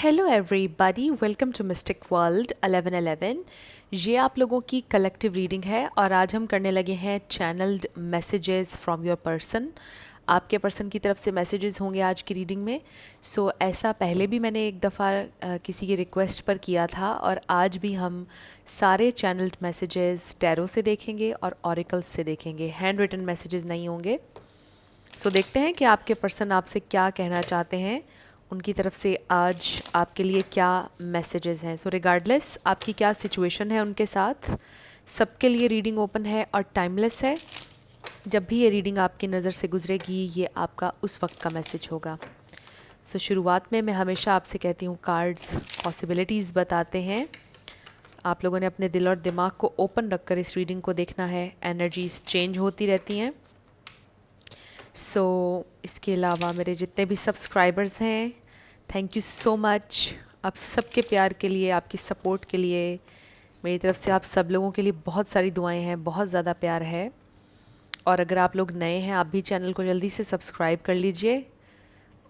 Hello everybody, welcome to mystic world 1111। ये आप लोगों की कलेक्टिव रीडिंग है और आज हम करने लगे हैं channelled messages from your person. आपके पर्सन की तरफ से मैसेजेस होंगे आज की रीडिंग में। सो ऐसा पहले भी मैंने एक दफ़ा किसी की रिक्वेस्ट पर किया था और आज भी हम सारे चैनल्ड मैसेजेस टैरो से देखेंगे और ऑरिकल्स से देखेंगे। हैंड रिटन मैसेजेस नहीं होंगे। सो देखते हैं कि आपके पर्सन आपसे क्या कहना चाहते हैं, उनकी तरफ से आज आपके लिए क्या मैसेजेस हैं। सो रिगार्डलेस आपकी क्या सिचुएशन है उनके साथ, सबके लिए रीडिंग ओपन है और टाइमलेस है। जब भी ये रीडिंग आपकी नज़र से गुजरेगी ये आपका उस वक्त का मैसेज होगा। सो शुरुआत में मैं हमेशा आपसे कहती हूँ कार्ड्स पॉसिबिलिटीज़ बताते हैं। आप लोगों ने अपने दिल और दिमाग को ओपन रखकर इस रीडिंग को देखना है। एनर्जीज चेंज होती रहती हैं। इसके अलावा मेरे जितने भी सब्सक्राइबर्स हैं, थैंक यू सो मच। आप सबके प्यार के लिए, आपकी सपोर्ट के लिए मेरी तरफ से आप सब लोगों के लिए बहुत सारी दुआएं हैं, बहुत ज़्यादा प्यार है। और अगर आप लोग नए हैं, आप भी चैनल को जल्दी से सब्सक्राइब कर लीजिए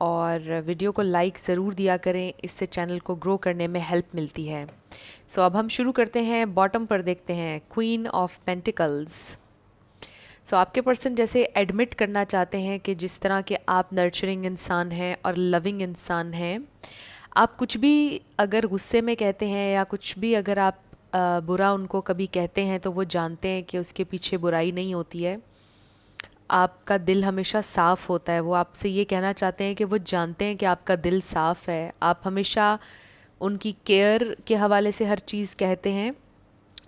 और वीडियो को लाइक ज़रूर दिया करें, इससे चैनल को ग्रो करने में हेल्प मिलती है। अब हम शुरू करते हैं। बॉटम पर देखते हैं क्वीन ऑफ पेंटिकल्स। आपके पर्सन जैसे एडमिट करना चाहते हैं कि जिस तरह के आप नर्चरिंग इंसान हैं और लविंग इंसान हैं, आप कुछ भी अगर गुस्से में कहते हैं या कुछ भी अगर आप बुरा उनको कभी कहते हैं तो वो जानते हैं कि उसके पीछे बुराई नहीं होती है। आपका दिल हमेशा साफ़ होता है। वो आपसे ये कहना चाहते हैं कि वो जानते हैं कि आपका दिल साफ़ है। आप हमेशा उनकी केयर के हवाले से हर चीज़ कहते हैं।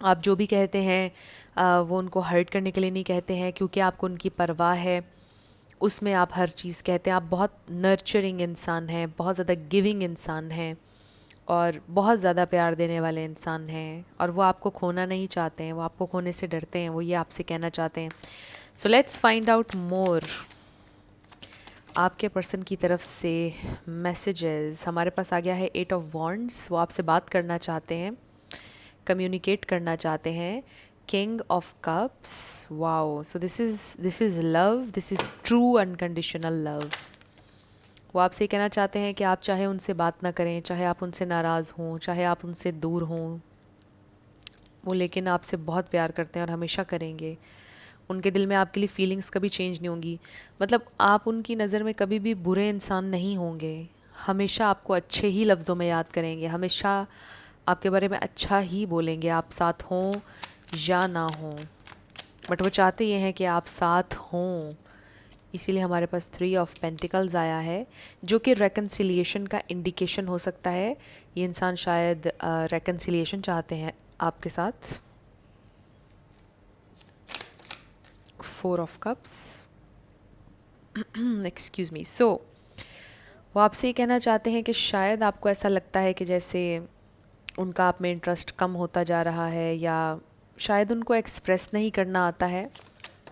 आप जो भी कहते हैं वो उनको हर्ट करने के लिए नहीं कहते हैं, क्योंकि आपको उनकी परवाह है। उसमें आप हर चीज़ कहते हैं। आप बहुत नर्चरिंग इंसान हैं, बहुत ज़्यादा गिविंग इंसान हैं और बहुत ज़्यादा प्यार देने वाले इंसान हैं। और वो आपको खोना नहीं चाहते हैं, वो आपको खोने से डरते हैं। वो ये आपसे कहना चाहते हैं। So let's find out more. आपके पर्सन की तरफ से मैसेजेस हमारे पास आ गया है 8 ऑफ वॉन्ड्स। वो आपसे बात करना चाहते हैं, कम्युनिकेट करना चाहते हैं। King of cups, wow. So this is love, this is true unconditional love. वो आपसे ये कहना चाहते हैं कि आप चाहे उनसे बात ना करें, चाहे आप उनसे नाराज़ हों, चाहे आप उनसे दूर हों, वो लेकिन आपसे बहुत प्यार करते हैं और हमेशा करेंगे। उनके दिल में आपके लिए फीलिंग्स कभी चेंज नहीं होंगी। मतलब आप उनकी नज़र में कभी भी बुरे इंसान नहीं होंगे। हमेशा आपको अच्छे ही लफ्ज़ों में याद करेंगे, हमेशा आपके बारे में अच्छा ही बोलेंगे, आप साथ हों या ना हों। बट वो चाहते ये हैं कि आप साथ हों। इसीलिए हमारे पास 3 ऑफ पेंटिकल्स आया है, जो कि रेकन्सिलिएशन का इंडिकेशन हो सकता है। ये इंसान शायद रेकन्सिलिएशन चाहते हैं आपके साथ। 4 ऑफ कप्स, एक्सक्यूज़ मी। वो आपसे ये कहना चाहते हैं कि शायद आपको ऐसा लगता है कि जैसे उनका आप में इंटरेस्ट कम होता जा रहा है, या शायद उनको एक्सप्रेस नहीं करना आता है,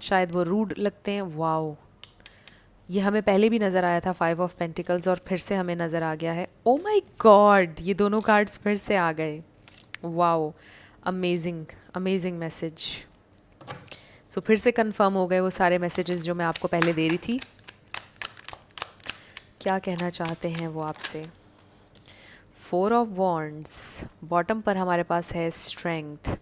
शायद वो रूड लगते हैं। वाओ, ये हमें पहले भी नज़र आया था 5 ऑफ पेंटिकल्स और फिर से हमें नज़र आ गया है। ओ माय गॉड, ये दोनों कार्ड्स फिर से आ गए। Wow, amazing amazing message. फिर से कंफर्म हो गए वो सारे मैसेजेस जो मैं आपको पहले दे रही थी। क्या कहना चाहते हैं वो आपसे। 4 ऑफ वॉन्ड्स, बॉटम पर हमारे पास है strength,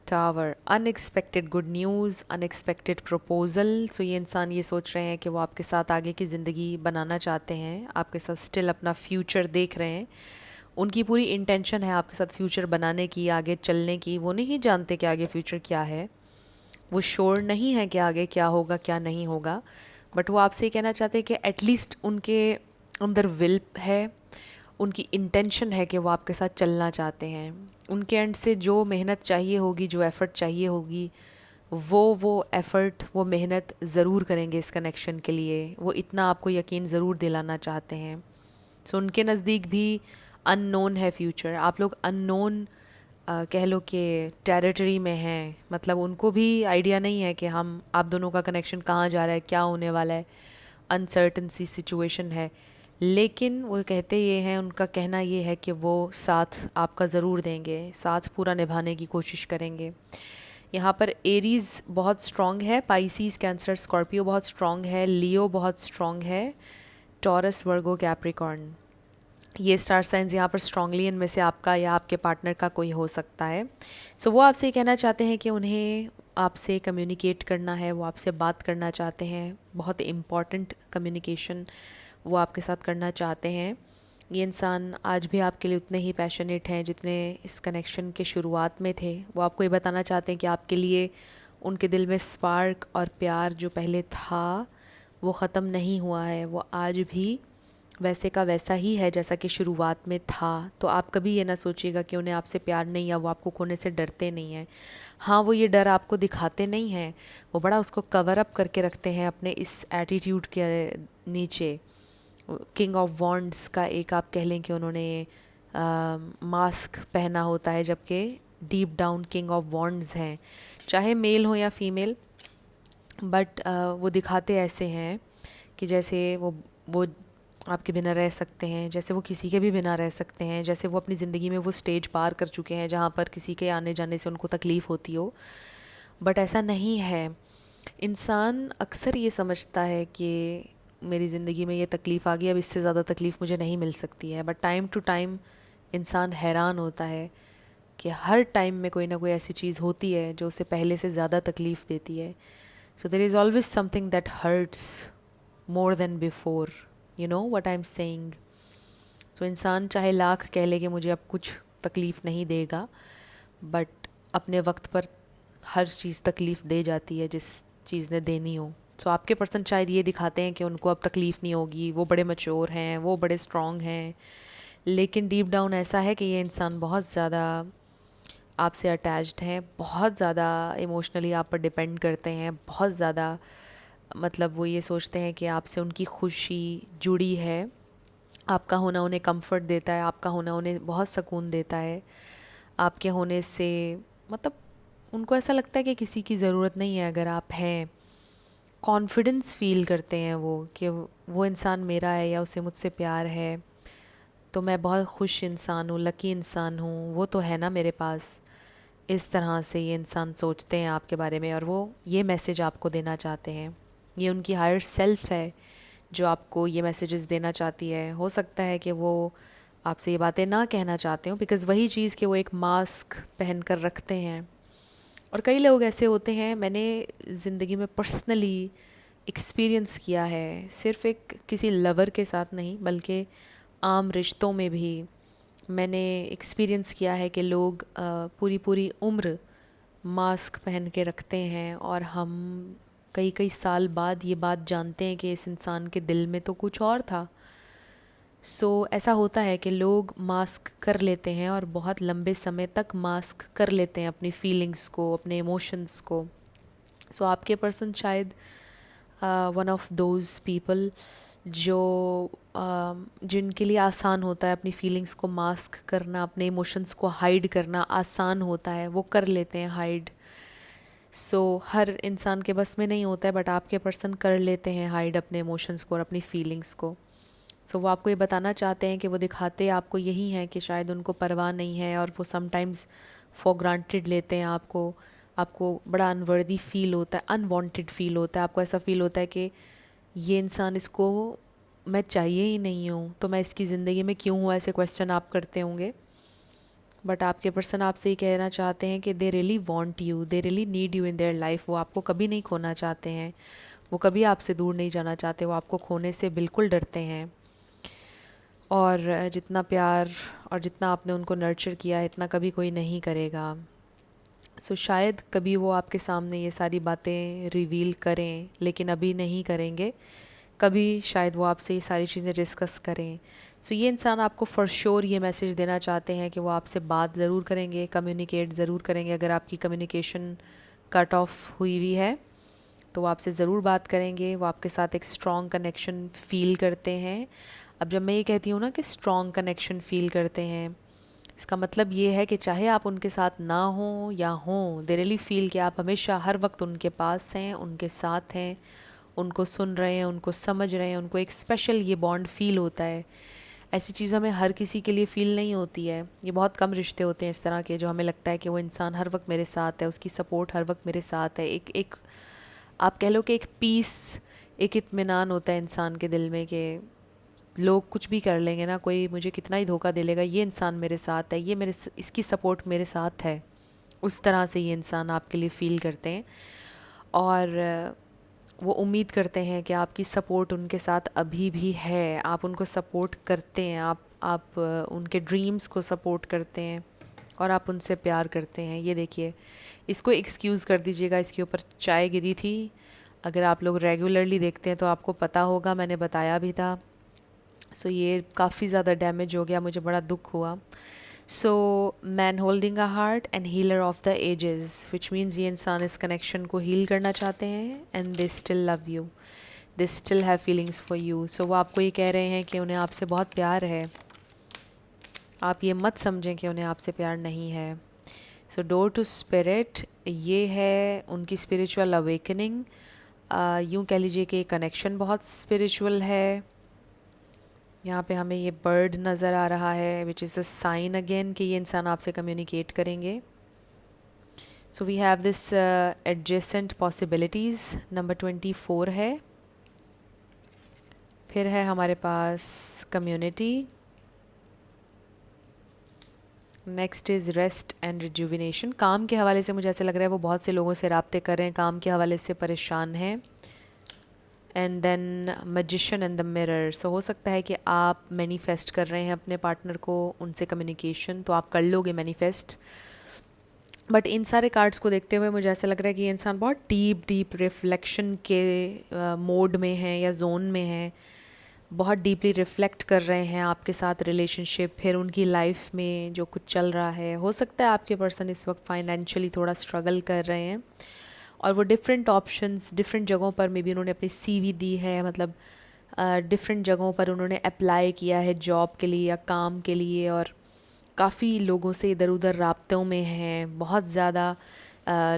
tower, unexpected good news, unexpected proposal. ये इंसान ये सोच रहे हैं कि वो आपके साथ आगे की ज़िंदगी बनाना चाहते हैं, आपके साथ स्टिल अपना फ्यूचर देख रहे हैं। उनकी पूरी इंटेंशन है आपके साथ फ्यूचर बनाने की, आगे चलने की। वो नहीं जानते कि आगे फ्यूचर क्या है, वो श्योर नहीं है कि आगे क्या होगा क्या नहीं होगा। बट वो आपसे ये कहना चाहते हैं कि एटलीस्ट उनके अंदर विल है, उनकी इंटेंशन है कि वो आपके साथ चलना चाहते हैं। उनके एंड से जो मेहनत चाहिए होगी, जो एफ़र्ट चाहिए होगी, वो एफ़र्ट, वो मेहनत ज़रूर करेंगे इस कनेक्शन के लिए। वो इतना आपको यकीन ज़रूर दिलाना चाहते हैं। उनके नज़दीक भी अननोन है फ्यूचर। आप लोग अननोन कह लो कि टेरिटरी में हैं। मतलब उनको भी आइडिया नहीं है कि हम आप दोनों का कनेक्शन कहाँ जा रहा है, क्या होने वाला है। अनसर्टन सी सिचुएशन है, लेकिन वो कहते ये हैं, उनका कहना ये है कि वो साथ आपका ज़रूर देंगे, साथ पूरा निभाने की कोशिश करेंगे। यहाँ पर एरीज़ बहुत स्ट्रॉन्ग है, पाइसीज़, कैंसर, स्कॉर्पियो बहुत स्ट्रॉन्ग है, लियो बहुत स्ट्रॉन्ग है, टॉरस, वर्गो, कैप्रिकॉर्न। ये स्टार साइंस यहाँ पर स्ट्रांगली इनमें से आपका या आपके पार्टनर का कोई हो सकता है। सो वो आपसे ये कहना चाहते हैं कि उन्हें आपसे कम्युनिकेट करना है, वो आपसे बात करना चाहते हैं, बहुत इम्पॉर्टेंट कम्युनिकेशन वो आपके साथ करना चाहते हैं। ये इंसान आज भी आपके लिए उतने ही पैशनेट हैं जितने इस कनेक्शन के शुरुआत में थे। वो आपको ये बताना चाहते हैं कि आपके लिए उनके दिल में स्पार्क और प्यार जो पहले था वो ख़त्म नहीं हुआ है, वो आज भी वैसे का वैसा ही है जैसा कि शुरुआत में था। तो आप कभी ये ना सोचिएगा कि उन्हें आपसे प्यार नहीं या वो आपको खोने से डरते नहीं हैं। हाँ, वो ये डर आपको दिखाते नहीं हैं, वो बड़ा उसको कवर अप करके रखते हैं अपने इस एटीट्यूड के नीचे। किंग ऑफ वॉन्ड्स का एक आप कह लें कि उन्होंने मास्क पहना होता है, जबकि deep down king of wands हैं, चाहे मेल हो या फीमेल। बट वो दिखाते ऐसे हैं कि जैसे वो आपके बिना रह सकते हैं, जैसे वो किसी के भी बिना रह सकते हैं, जैसे वो अपनी ज़िंदगी में वो स्टेज पार कर चुके हैं जहाँ पर किसी के आने जाने से उनको तकलीफ़ होती हो। बट ऐसा नहीं है। इंसान अक्सर ये समझता है कि मेरी ज़िंदगी में ये तकलीफ़ आ गई, अब इससे ज़्यादा तकलीफ़ मुझे नहीं मिल सकती है। बट टाइम टू टाइम इंसान हैरान होता है कि हर टाइम में कोई ना कोई ऐसी चीज़ होती है जो उसे पहले से ज़्यादा तकलीफ़ देती है। So there is always something that hurts more than before, you know what I am saying. तो इंसान चाहे लाख कह ले कि मुझे अब कुछ तकलीफ़ नहीं देगा, बट अपने वक्त पर हर चीज़ तकलीफ़ दे जाती है जिस चीज़ ने देनी हो। सो आपके पर्सन शायद ये दिखाते हैं कि उनको अब तकलीफ़ नहीं होगी, वो बड़े मैच्योर हैं, वो बड़े स्ट्रॉन्ग हैं, लेकिन डीप डाउन ऐसा है कि ये इंसान बहुत ज़्यादा आपसे अटैच्ड हैं, बहुत ज़्यादा इमोशनली आप पर डिपेंड करते हैं, बहुत ज़्यादा मतलब वो ये सोचते हैं कि आपसे उनकी खुशी जुड़ी है। आपका होना उन्हें कंफर्ट देता है, आपका होना उन्हें बहुत सुकून देता है। आपके होने से मतलब उनको ऐसा लगता है कि किसी की ज़रूरत नहीं है अगर आप हैं। कॉन्फिडेंस फ़ील करते हैं वो कि वो इंसान मेरा है या उसे मुझसे प्यार है, तो मैं बहुत खुश इंसान हूँ, लकी इंसान हूँ, वो तो है ना मेरे पास। इस तरह से ये इंसान सोचते हैं आपके बारे में और वो ये मैसेज आपको देना चाहते हैं। ये उनकी हायर सेल्फ है जो आपको ये मैसेजेस देना चाहती है। हो सकता है कि वो आपसे ये बातें ना कहना चाहते हो, बिकॉज़ वही चीज़ कि वो एक मास्क पहन कर रखते हैं। और कई लोग ऐसे होते हैं, मैंने ज़िंदगी में पर्सनली एक्सपीरियंस किया है, सिर्फ़ एक किसी लवर के साथ नहीं बल्कि आम रिश्तों में भी मैंने एक्सपीरियंस किया है कि लोग पूरी पूरी उम्र मास्क पहन के रखते हैं और हम कई कई साल बाद ये बात जानते हैं कि इस इंसान के दिल में तो कुछ और था। सो ऐसा होता है कि लोग मास्क कर लेते हैं और बहुत लंबे समय तक मास्क कर लेते हैं अपनी फीलिंग्स को, अपने इमोशंस को। सो आपके पर्सन शायद वन ऑफ दोज पीपल जो जिनके लिए आसान होता है अपनी फीलिंग्स को मास्क करना, अपने इमोशंस को हाइड करना आसान होता है, वो कर लेते हैं हाइड। सो हर इंसान के बस में नहीं होता है, बट आपके पर्सन कर लेते हैं हाइड अपने इमोशंस को और अपनी फीलिंग्स को। सो वो आपको ये बताना चाहते हैं कि वो दिखाते आपको यही हैं कि शायद उनको परवाह नहीं है और वो समटाइम्स फॉर ग्रांटेड लेते हैं आपको। आपको बड़ा अनवर्दी फील होता है, अनवांटेड फील होता है, आपको ऐसा फील होता है कि ये इंसान, इसको मैं चाहिए ही नहीं हूँ, तो मैं इसकी ज़िंदगी में क्यों हूँ, ऐसे क्वेश्चन आप करते होंगे। बट आपके पर्सन आपसे ये कहना चाहते हैं कि they really want you, they really need you in their life. वो आपको कभी नहीं खोना चाहते हैं, वो कभी आपसे दूर नहीं जाना चाहते, वो आपको खोने से बिल्कुल डरते हैं। और जितना प्यार और जितना आपने उनको नर्चर किया है इतना कभी कोई नहीं करेगा। सो शायद कभी वो आपके सामने ये सारी बातें रिवील करें, लेकिन अभी नहीं करेंगे। कभी शायद वो आपसे ये सारी चीज़ें डिस्कस करें। सो ये इंसान आपको फ़ॉर श्योर ये मैसेज देना चाहते हैं कि वो आपसे बात ज़रूर करेंगे, कम्युनिकेट ज़रूर करेंगे। अगर आपकी कम्युनिकेशन कट ऑफ हुई हुई है तो वो आपसे ज़रूर बात करेंगे, वो आपके साथ एक स्ट्रॉन्ग कनेक्शन फ़ील करते हैं। अब जब मैं ये कहती हूँ ना कि स्ट्रॉन्ग कनेक्शन फ़ील करते हैं, इसका मतलब ये है कि चाहे आप उनके साथ ना हों या हों, दे रियली फील कि आप हमेशा हर वक्त उनके पास हैं, उनके साथ हैं, उनको सुन रहे हैं, उनको समझ रहे हैं, उनको एक स्पेशल ये बॉन्ड फ़ील होता है। ऐसी चीज़ हमें हर किसी के लिए फ़ील नहीं होती है। ये बहुत कम रिश्ते होते हैं इस तरह के जो हमें लगता है कि वो इंसान हर वक्त मेरे साथ है, उसकी सपोर्ट हर वक्त मेरे साथ है। एक एक आप कह लो कि एक पीस, एक इत्मीनान होता है इंसान के दिल में कि लोग कुछ भी कर लेंगे ना, कोई मुझे कितना ही धोखा दे लेगा, ये इंसान मेरे साथ है, ये इसकी सपोर्ट मेरे साथ है, उस तरह से ये इंसान आपके लिए फ़ील करते हैं। और वो उम्मीद करते हैं कि आपकी सपोर्ट उनके साथ अभी भी है, आप उनको सपोर्ट करते हैं, आप उनके ड्रीम्स को सपोर्ट करते हैं और आप उनसे प्यार करते हैं। ये देखिए, इसको एक्सक्यूज़ कर दीजिएगा, इसके ऊपर चाय गिरी थी। अगर आप लोग रेगुलरली देखते हैं तो आपको पता होगा, मैंने बताया भी था। सो ये काफ़ी ज़्यादा डैमेज हो गया, मुझे बड़ा दुख हुआ। So man holding a heart and healer of the ages, which means ये इंसान इस कनेक्शन को हील करना चाहते हैं and they still love you, they still have feelings for you. So वो आपको ये कह रहे हैं कि उन्हें आपसे बहुत प्यार है, आप ये मत समझें कि उन्हें आपसे प्यार नहीं है। सो डोर टू स्पिरिट, ये है उनकी स्पिरिचुअल अवेकनिंग। यूँ कह लीजिए कि कनेक्शन बहुत स्पिरिचुअल है। यहाँ पे हमें ये बर्ड नज़र आ रहा है, which is a sign again कि ये इंसान आपसे कम्युनिकेट करेंगे। So we have this adjacent possibilities, number 24 है। फिर है हमारे पास community, next is rest and rejuvenation. काम के हवाले से मुझे ऐसा लग रहा है वो बहुत से लोगों से राब्ते कर रहे हैं, काम के हवाले से परेशान हैं। And then magician and the mirror, so हो सकता है कि आप मैनिफेस्ट कर रहे हैं अपने पार्टनर को, उनसे कम्युनिकेशन, तो आप कर लोगे मैनिफेस्ट। बट इन सारे कार्ड्स को देखते हुए मुझे ऐसा लग रहा है कि ये इंसान बहुत डीप रिफ्लेक्शन के मोड में है या जोन में है, बहुत डीपली रिफ़्लेक्ट कर रहे हैं आपके साथ रिलेशनशिप, फिर उनकी लाइफ में जो कुछ चल रहा है। हो सकता है आपके पर्सन इस वक्त फाइनेंशियली थोड़ा स्ट्रगल कर रहे हैं और वो डिफरेंट ऑप्शंस, डिफरेंट जगहों पर मे बी उन्होंने अपनी सीवी दी है, मतलब डिफरेंट जगहों पर उन्होंने अप्लाई किया है जॉब के लिए या काम के लिए, और काफ़ी लोगों से इधर उधर राब्तों में हैं, बहुत ज़्यादा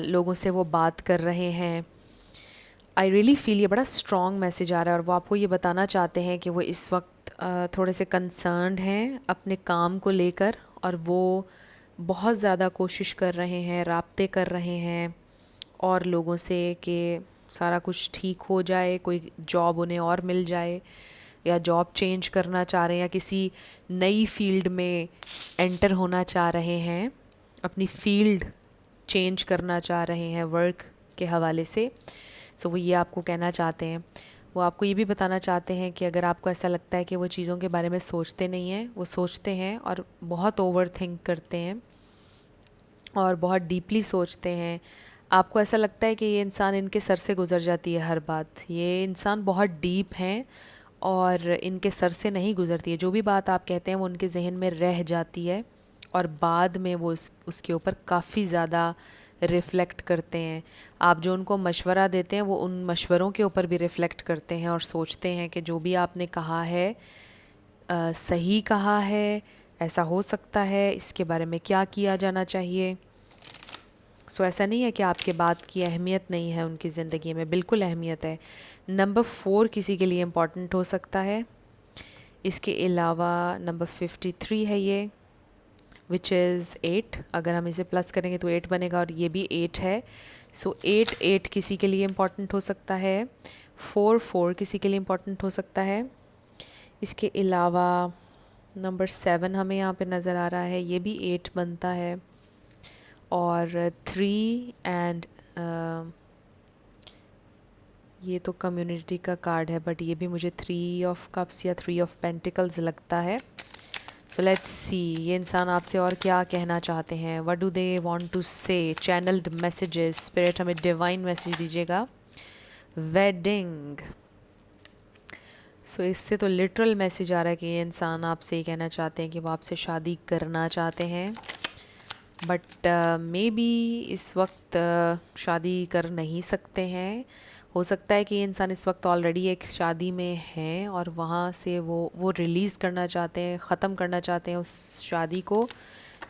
लोगों से वो बात कर रहे हैं। आई रियली फील ये बड़ा स्ट्रॉन्ग मैसेज आ रहा है और वो आपको ये बताना चाहते हैं कि वो इस वक्त थोड़े से कंसर्न्ड हैं अपने काम को लेकर, और वो बहुत ज़्यादा कोशिश कर रहे हैं, राब्ते कर रहे हैं और लोगों से कि सारा कुछ ठीक हो जाए, कोई जॉब उन्हें और मिल जाए, या जॉब चेंज करना चाह रहे हैं, या किसी नई फील्ड में एंटर होना चाह रहे हैं, अपनी फील्ड चेंज करना चाह रहे हैं वर्क के हवाले से। सो वो ये आपको कहना चाहते हैं। वो आपको ये भी बताना चाहते हैं कि अगर आपको ऐसा लगता है कि वो चीज़ों के बारे में सोचते नहीं हैं, वो सोचते हैं और बहुत ओवर थिंक करते हैं और बहुत डीपली सोचते हैं। आपको ऐसा लगता है कि ये इंसान, इनके सर से गुज़र जाती है हर बात, ये इंसान बहुत डीप हैं और इनके सर से नहीं गुज़रती है। जो भी बात आप कहते हैं वो उनके जहन में रह जाती है और बाद में वो उसके ऊपर काफ़ी ज़्यादा रिफ़्लेक्ट करते हैं। आप जो उनको मशवरा देते हैं वो उन मशवरों के ऊपर भी रिफ़्लेक्ट करते हैं और सोचते हैं कि जो भी आपने कहा है सही कहा है, ऐसा हो सकता है, इसके बारे में क्या किया जाना चाहिए। सो ऐसा नहीं है कि आपके बात की अहमियत नहीं है उनकी ज़िंदगी में, बिल्कुल अहमियत है। नंबर 4 किसी के लिए इम्पॉर्टेंट हो सकता है। इसके अलावा नंबर 53 है ये, विच इज़ 8। अगर हम इसे प्लस करेंगे तो 8 बनेगा और ये भी 8 है। सो 8 किसी के लिए इम्पॉर्टेंट हो सकता है। 4 किसी के लिए इम्पॉर्टेंट हो सकता है। इसके अलावा नंबर 7 हमें यहाँ पे नज़र आ रहा है, ये भी 8 बनता है। और 3 एंड ये तो कम्युनिटी का कार्ड है, बट ये भी मुझे 3 ऑफ कप्स या 3 ऑफ पेंटिकल्स लगता है। सो लेट्स सी ये इंसान आपसे और क्या कहना चाहते हैं। What do they want to say, channelled messages, spirit हमें डिवाइन मैसेज दीजिएगा। वेडिंग, सो इससे तो लिटरल मैसेज आ रहा है कि ये इंसान आपसे ये कहना चाहते हैं कि वो आपसे शादी करना चाहते हैं, बट मे बी इस वक्त शादी कर नहीं सकते हैं। हो सकता है कि ये इंसान इस वक्त ऑलरेडी एक शादी में हैं और वहाँ से वो रिलीज़ करना चाहते हैं, ख़त्म करना चाहते हैं उस शादी को,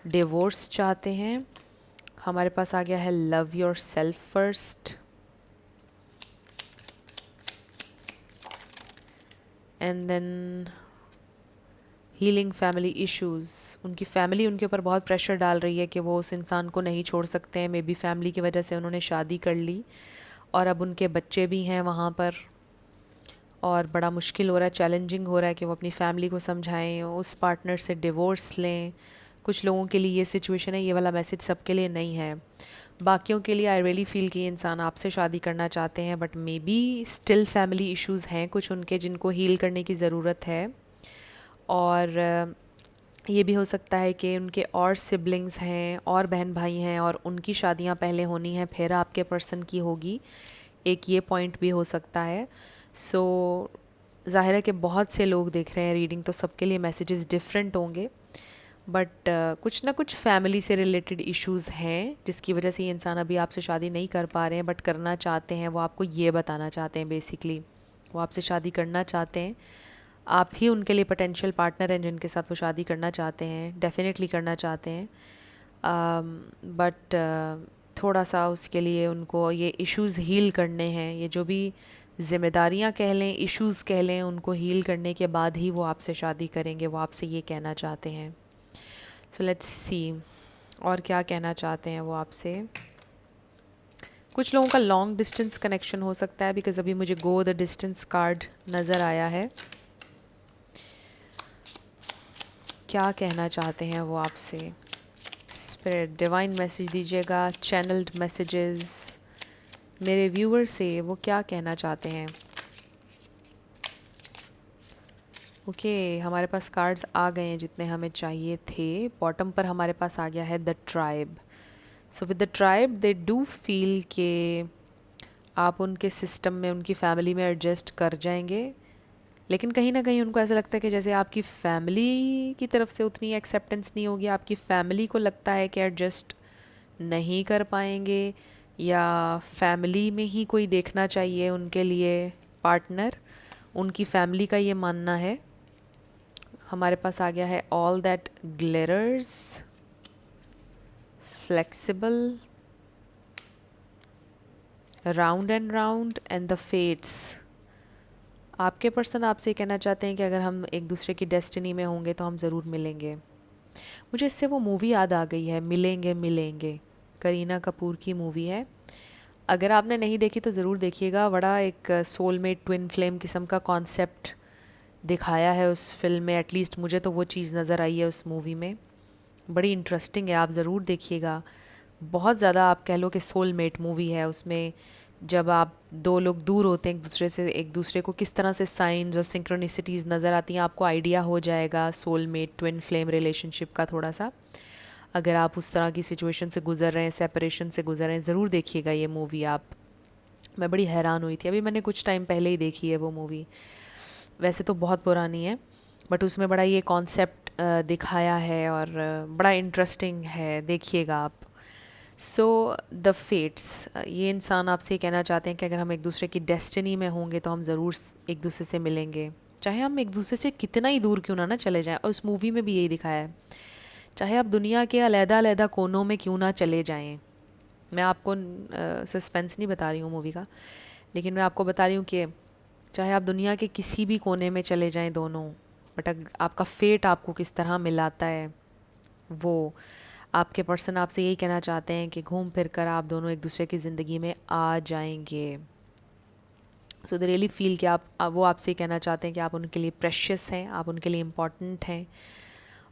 डिवोर्स चाहते हैं। हमारे पास आ गया है love yourself first, and then healing family issues. उनकी फैमिली उनके ऊपर बहुत प्रेशर डाल रही है कि वो उस इंसान को नहीं छोड़ सकते हैं। मे बी फैमिली की वजह से उन्होंने शादी कर ली और अब उनके बच्चे भी हैं वहाँ पर, और बड़ा मुश्किल हो रहा है, चैलेंजिंग हो रहा है कि वो अपनी फैमिली को समझाएं, उस पार्टनर से डिवोर्स लें। कुछ लोगों के लिए ये सिचुएशन है, ये वाला मैसेज सबके लिए नहीं है। बाकियों के लिए आई रियली फील कि ये इंसान आपसे शादी करना चाहते हैं, but may be still family issues हैं कुछ उनके, जिनको हील करने की ज़रूरत है। और ये भी हो सकता है कि उनके और सिबलिंग्स हैं और बहन भाई हैं और उनकी शादियां पहले होनी हैं, फिर आपके पर्सन की होगी। एक ये पॉइंट भी हो सकता है। सो ज़ाहिर है कि बहुत से लोग देख रहे हैं रीडिंग, तो सबके लिए मैसेजेस डिफरेंट होंगे, बट कुछ ना कुछ फैमिली से रिलेटेड इश्यूज़ हैं जिसकी वजह से ये इंसान अभी आपसे शादी नहीं कर पा रहे हैं, बट करना चाहते हैं। वो आपको ये बताना चाहते हैं बेसिकली, वो आपसे शादी करना चाहते हैं। आप ही उनके लिए पोटेंशियल पार्टनर हैं जिनके साथ वो शादी करना चाहते हैं, डेफिनेटली करना चाहते हैं। बट थोड़ा सा उसके लिए उनको ये इश्यूज़ हील करने हैं। ये जो भी ज़िम्मेदारियाँ कह लें, इश्यूज़ कह लें, उनको हील करने के बाद ही वो आपसे शादी करेंगे। वो आपसे ये कहना चाहते हैं। सो लेट्स सी और क्या कहना चाहते हैं वो आपसे। कुछ लोगों का लॉन्ग डिस्टेंस कनेक्शन हो सकता है, बिकॉज अभी मुझे गो द डिस्टेंस कार्ड नज़र आया है। क्या कहना चाहते हैं वो आपसे? स्पिरिट डिवाइन मैसेज दीजिएगा, चैनल्ड मैसेजेस मेरे व्यूअर से, वो क्या कहना चाहते हैं? ओके हमारे पास कार्ड्स आ गए हैं जितने हमें चाहिए थे। बॉटम पर हमारे पास आ गया है the tribe. So with the tribe they do feel के आप उनके सिस्टम में, उनकी फैमिली में एडजस्ट कर जाएंगे, लेकिन कहीं ना कहीं उनको ऐसा लगता है कि जैसे आपकी फैमिली की तरफ से उतनी एक्सेप्टेंस नहीं होगी, आपकी फैमिली को लगता है कि एडजस्ट नहीं कर पाएंगे, या फैमिली में ही कोई देखना चाहिए उनके लिए पार्टनर, उनकी फैमिली का ये मानना है। हमारे पास आ गया है all that glitters, flexible, round and the fates. आपके पर्सन आपसे कहना चाहते हैं कि अगर हम एक दूसरे की डेस्टिनी में होंगे तो हम ज़रूर मिलेंगे। मुझे इससे वो मूवी याद आ गई है, मिलेंगे मिलेंगे, करीना कपूर की मूवी है। अगर आपने नहीं देखी तो ज़रूर देखिएगा। बड़ा एक सोलमेट ट्विन फ्लेम किस्म का कॉन्सेप्ट दिखाया है उस फिल्म में, एटलीस्ट मुझे तो वो चीज़ नज़र आई है उस मूवी में। बड़ी इंटरेस्टिंग है, आप ज़रूर देखिएगा। बहुत ज़्यादा आप कह लो कि सोलमेट मूवी है। उसमें जब आप दो लोग दूर होते हैं एक दूसरे से, एक दूसरे को किस तरह से साइंस और सिंक्रोनिसिटीज़ नज़र आती हैं, आपको आइडिया हो जाएगा सोलमेट ट्विन फ्लेम रिलेशनशिप का थोड़ा सा। अगर आप उस तरह की सिचुएशन से गुज़र रहे हैं, सेपरेशन से गुज़र रहे हैं, ज़रूर देखिएगा ये मूवी आप। मैं बड़ी हैरान हुई थी, अभी मैंने कुछ टाइम पहले ही देखी है वो मूवी। वैसे तो बहुत पुरानी है, बट उसमें बड़ा ये कॉन्सेप्ट दिखाया है और बड़ा इंटरेस्टिंग है, देखिएगा आप। सो द फेट्स, ये इंसान आपसे कहना चाहते हैं कि अगर हम एक दूसरे की डेस्टिनी में होंगे तो हम ज़रूर एक दूसरे से मिलेंगे, चाहे हम एक दूसरे से कितना ही दूर क्यों ना चले जाएं। और उस मूवी में भी यही दिखाया है, चाहे आप दुनिया के अलग-अलग कोनों में क्यों ना चले जाएं। मैं आपको सस्पेंस नहीं बता रही हूँ मूवी का, लेकिन मैं आपको बता रही हूँ कि चाहे आप दुनिया के किसी भी कोने में चले जाएं दोनों, बट आपका फेट आपको किस तरह मिलाता है, वो आपके पर्सन आपसे यही कहना चाहते हैं कि घूम फिर कर आप दोनों एक दूसरे की ज़िंदगी में आ जाएंगे। सो दे रियली फील कि वो आपसे कहना चाहते हैं कि आप उनके लिए प्रेशियस हैं, आप उनके लिए इम्पॉर्टेंट हैं,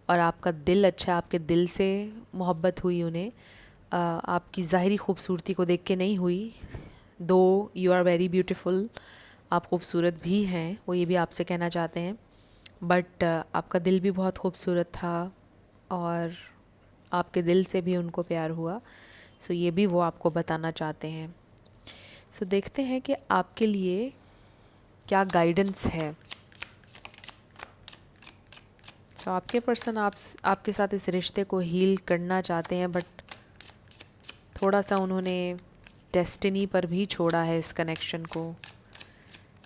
और आपका दिल अच्छा है, आपके दिल से मोहब्बत हुई उन्हें। आपकी ज़ाहिरी खूबसूरती को देख के नहीं हुई, दो यू आर वेरी ब्यूटीफुल, आप खूबसूरत भी हैं, वो ये भी आपसे कहना चाहते हैं, बट आपका दिल भी बहुत खूबसूरत था और आपके दिल से भी उनको प्यार हुआ। सो ये भी वो आपको बताना चाहते हैं। सो देखते हैं कि आपके लिए क्या गाइडेंस है। सो आपके पर्सन आपके साथ इस रिश्ते को हील करना चाहते हैं, बट थोड़ा सा उन्होंने डेस्टिनी पर भी छोड़ा है इस कनेक्शन को,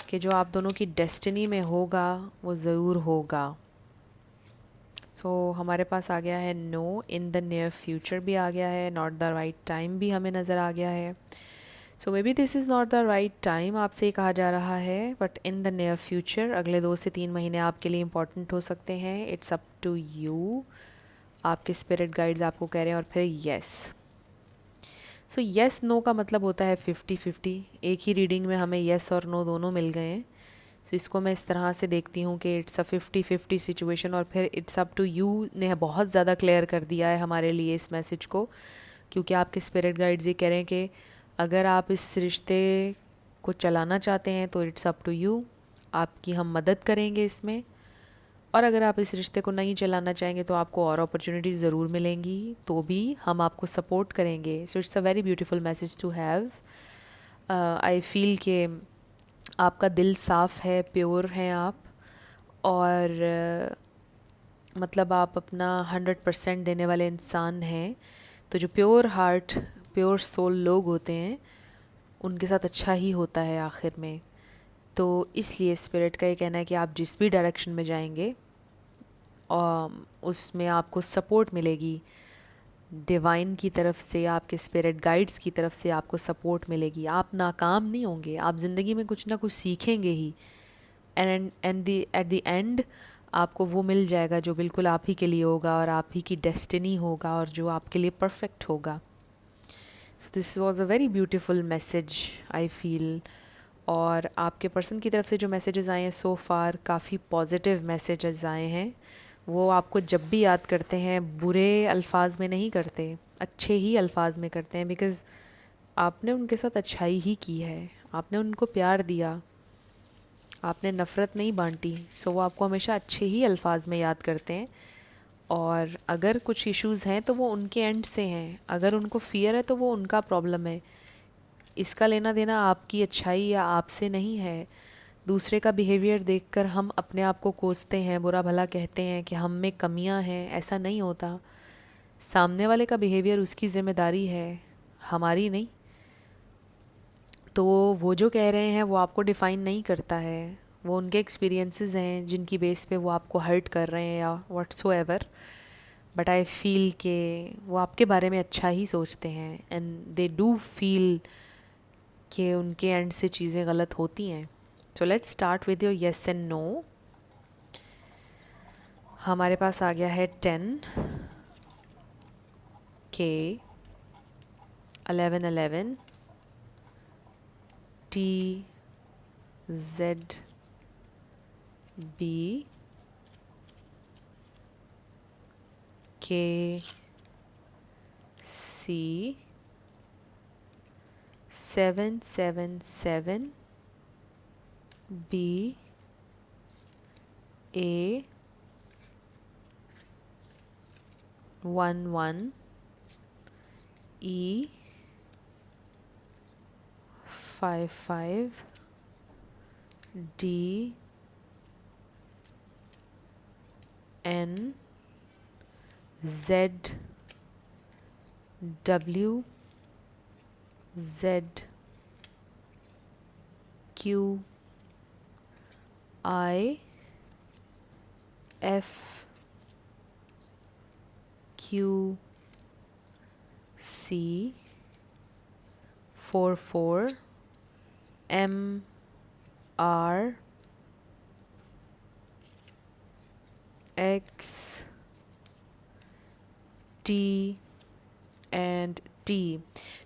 कि जो आप दोनों की डेस्टिनी में होगा वो ज़रूर होगा। सो हमारे पास आ गया है no, in the near future भी आ गया है, नॉट द राइट टाइम भी हमें नज़र आ गया है। So maybe this is not the right time आपसे ये कहा जा रहा है, but in the near future अगले 2 से 3 महीने आपके लिए इम्पॉर्टेंट हो सकते हैं। इट्स अप टू यू, आपके स्पिरिट गाइड्स आपको कह रहे हैं। और फिर येस। सो येस नो का मतलब होता है 50-50। एक ही रीडिंग में हमें येस और नो दोनों मिल गए हैं। सो इसको मैं इस तरह से देखती हूँ कि इट्स अ 50-50 सिचुएशन, और फिर इट्स अप टू यू ने बहुत ज़्यादा क्लियर कर दिया है हमारे लिए इस मैसेज को, क्योंकि आपके स्पिरिट गाइड्स ये कह रहे हैं कि अगर आप इस रिश्ते को चलाना चाहते हैं तो इट्स अप टू यू, आपकी हम मदद करेंगे इसमें, और अगर आप इस रिश्ते को नहीं चलाना चाहेंगे तो आपको और अपॉर्चुनिटीज़ ज़रूर मिलेंगी, तो भी हम आपको सपोर्ट करेंगे। So it's a very beautiful message to have. I feel कि आपका दिल साफ़ है, प्योर हैं आप, और मतलब आप अपना 100% देने वाले इंसान हैं। तो जो प्योर हार्ट, प्योर सोल लोग होते हैं उनके साथ अच्छा ही होता है आखिर में। तो इसलिए स्पिरिट का ये कहना है कि आप जिस भी डायरेक्शन में जाएंगे उसमें आपको सपोर्ट मिलेगी, डिवाइन की तरफ से, आपके स्पिरिट गाइड्स की तरफ से आपको सपोर्ट मिलेगी। आप नाकाम नहीं होंगे, आप ज़िंदगी में कुछ ना कुछ सीखेंगे ही, एंड एट द एंड आपको वो मिल जाएगा जो बिल्कुल आप ही के लिए होगा और आप ही की डेस्टिनी होगा और जो आपके लिए परफेक्ट होगा। So this was a very beautiful message I feel. और आपके पर्सन की तरफ से जो मैसेजेस आए हैं सो फार, काफ़ी पॉजिटिव मैसेजेस आए हैं। वो आपको जब भी याद करते हैं बुरे अल्फाज में नहीं करते, अच्छे ही अल्फाज में करते हैं, बिकॉज़ आपने उनके साथ अच्छाई ही की है, आपने उनको प्यार दिया, आपने नफ़रत नहीं बांटी। सो वो आपको हमेशा अच्छे ही अल्फाज में याद करते हैं। और अगर कुछ इश्यूज़ हैं तो वो उनके एंड से हैं, अगर उनको फ़ियर है तो वो उनका प्रॉब्लम है। इसका लेना देना आपकी अच्छाई या आपसे नहीं है। दूसरे का बिहेवियर देखकर हम अपने आप को कोसते हैं, बुरा भला कहते हैं कि हम में कमियां हैं, ऐसा नहीं होता। सामने वाले का बिहेवियर उसकी ज़िम्मेदारी है, हमारी नहीं। तो वो जो कह रहे हैं वो आपको डिफ़ाइन नहीं करता है, वो उनके एक्सपीरियंसेस हैं जिनकी बेस पे वो आपको हर्ट कर रहे हैं या व्हाट्सोएवर। बट आई फील कि वो आपके बारे में अच्छा ही सोचते हैं, एंड दे डू फील कि उनके एंड से चीज़ें गलत होती हैं। So let's start with your yes and no. हमारे पास आ गया है 10 K 1111 T Z B K C 777 B A 11 E 55 D N Z W Z Q I F Q C 44 M R X T and T.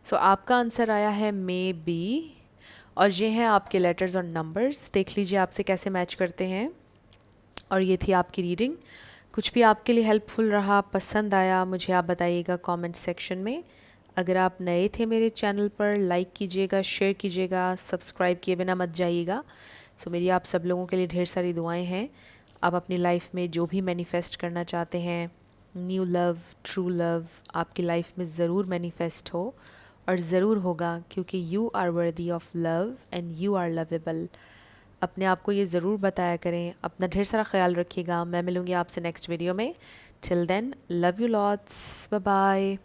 So आपका answer आया है may be, और ये हैं आपके लेटर्स और नंबर्स। देख लीजिए आपसे कैसे मैच करते हैं। और ये थी आपकी रीडिंग। कुछ भी आपके लिए हेल्पफुल रहा, पसंद आया, मुझे आप बताइएगा कमेंट सेक्शन में। अगर आप नए थे मेरे चैनल पर, लाइक कीजिएगा, शेयर कीजिएगा, सब्सक्राइब किए बिना मत जाइएगा। सो मेरी आप सब लोगों के लिए ढेर सारी दुआएं हैं। आप अपनी लाइफ में जो भी मैनिफेस्ट करना चाहते हैं, न्यू लव, ट्रू लव, आपकी लाइफ में ज़रूर मैनिफेस्ट हो, और ज़रूर होगा, क्योंकि you are worthy of love and you are lovable. अपने आप को ये ज़रूर बताया करें। अपना ढेर सारा ख्याल रखिएगा। मैं मिलूँगी आपसे नेक्स्ट वीडियो में। Till then, love you lots, bye bye.